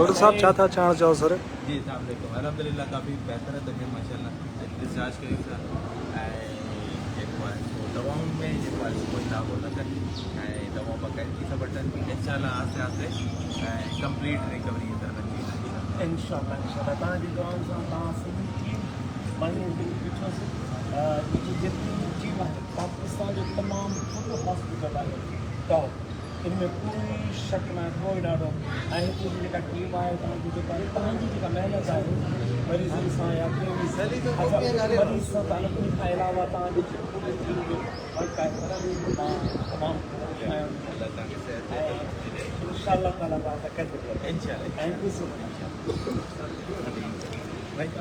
doctor साहब चाहता चाहना चाहो सर जी अलैक्म अल्हम्दुलिल्लाह काफ़ी बेहतर है तबीयत माशाल्लाह डिस्चार्ज करी सर दवाओं में ये कोई ना बोला सर दवाओं पर किसा बटन इंशाल्लाह आस्ते आस्ते कंप्लीट रिकवरी की तरफ इंशाल्लाह तव्हांजी दुआउनि सां तव्हां सॼी टीम माण्हू ॾिठो जेकी जेतिरी टीम आहे पाकिस्तान जो तमामु वॾो हॉस्पिटल आहे टॉप इनमें कोई शक न आहे कोई ॾाढो ऐं हिते जी जेका टीम आहे तव्हांजी जेका महिनत आहे मरीज़नि सां या मरीज़ सां तालुक़नि खां अलावा तव्हांजी पूरी टीम जो तमामु इंशाल्लाह ताला तव्हां कंदो इंशाल्लाह थैंक यू सो मच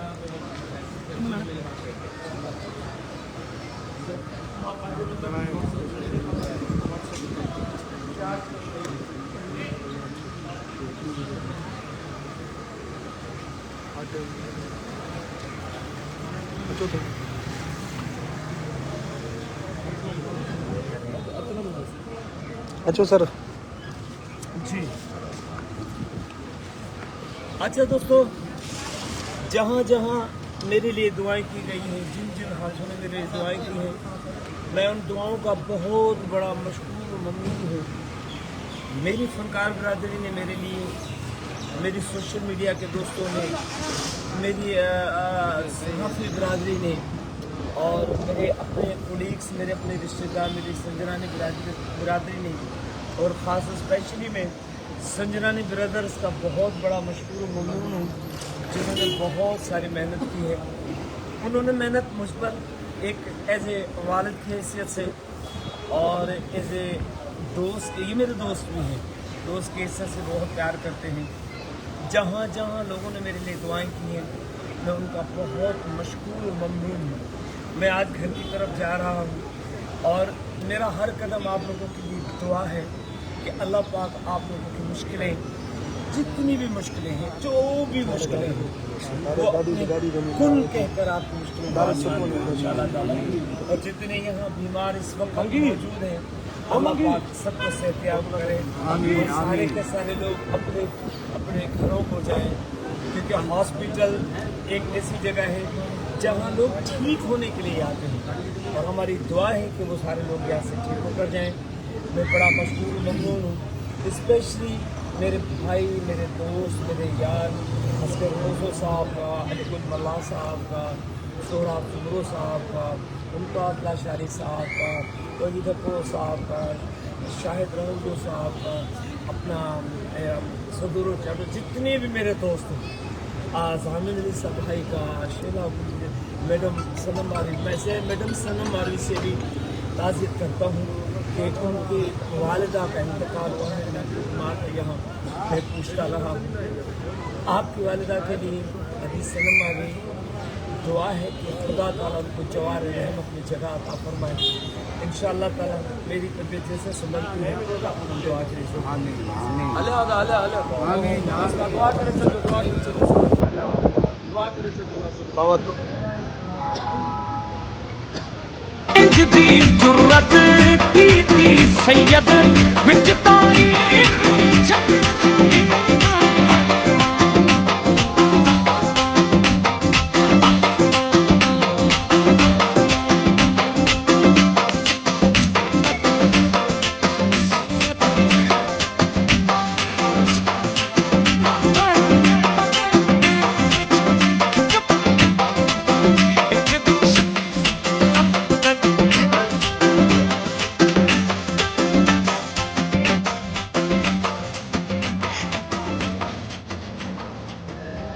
अच्छा सर जी अच्छा दोस्तों जहाँ जहाँ मेरे लिए दुआएं की गई हैं जिन जिन हाथों ने मेरे लिए दुआएं की हैं मैं उन दुआओं का बहुत बड़ा मशकूर और ममनून हूँ मेरी फनकार बरादरी ने मेरे लिए मेरी सोशल मीडिया के दोस्तों ने मेरी सहाफ़ी बरादरी ने और मेरे अपने कोलीग्स मेरे अपने रिश्तेदार मेरी संजनानी बरादरी ने और ख़ास स्पेशली मैं संजनानी ब्रदर्स का बहुत बड़ा मशहूर ममनून हूँ जिन्होंने बहुत सारी मेहनत की है उन्होंने मेहनत मुझ पर एक एज ए वालिद की हैसियत से और एज ए दोस्त ये मेरे दोस्त भी हैं दोस्त की हैसियत से बहुत प्यार करते हैं जहाँ जहाँ लोगों ने मेरे लिए दुआएं की हैं मैं उनका बहुत मशकूर और ममनून हूँ मैं आज घर की तरफ जा रहा हूँ और मेरा हर कदम आप लोगों के लिए दुआ है कि अल्लाह पाक आप लोगों की मुश्किलें जितनी भी मुश्किलें हैं जो भी मुश्किलें हैं वो अपने कुल कहकर आपकी मुश्किलें और जितने यहाँ बीमार इस वक्त मौजूद हैं अल्लाह पाक सबको सेहतियाब करे सारे के सारे लोग अपने अपने घरों को जाएं क्योंकि हॉस्पिटल एक ऐसी जगह है जहाँ लोग ठीक होने के लिए आते हैं और हमारी दुआ है कि वो सारे लोग यहाँ से ठीक होकर जाएं मैं बड़ा मशहूर ममनून हूँ स्पेशली मेरे भाई मेरे दोस्त मेरे यार असगर रोज़ो साहब का अलीकुल मल्ला साहब का सोहराब जुमरो साहब का मुमताज़ लाशारी साहब का वहीद अफरोज़ साहब का शाहिद रंजो साहब का अपना सदूर चाटो जितने भी मेरे दोस्त हैं जामिन अली साहब भाई का शेला मैडम सनम आरवी मैं से मैडम सनम आरवी से भी ताज़ियत करता हूँ कि उनकी वालिदा का इंतकाल हुआ है माँ के यहाँ मैं पूछता रहा आपकी वालिदा के लिए अभी सनम आरवी दुआ है कि खुदा ताला उनको जवार रहम अपनी जगह अता फरमाए इंशाअल्लाह ताला मेरी तबीयत जैसे संभलती है दुआ करें जुर्रत की सैयद विच तारीख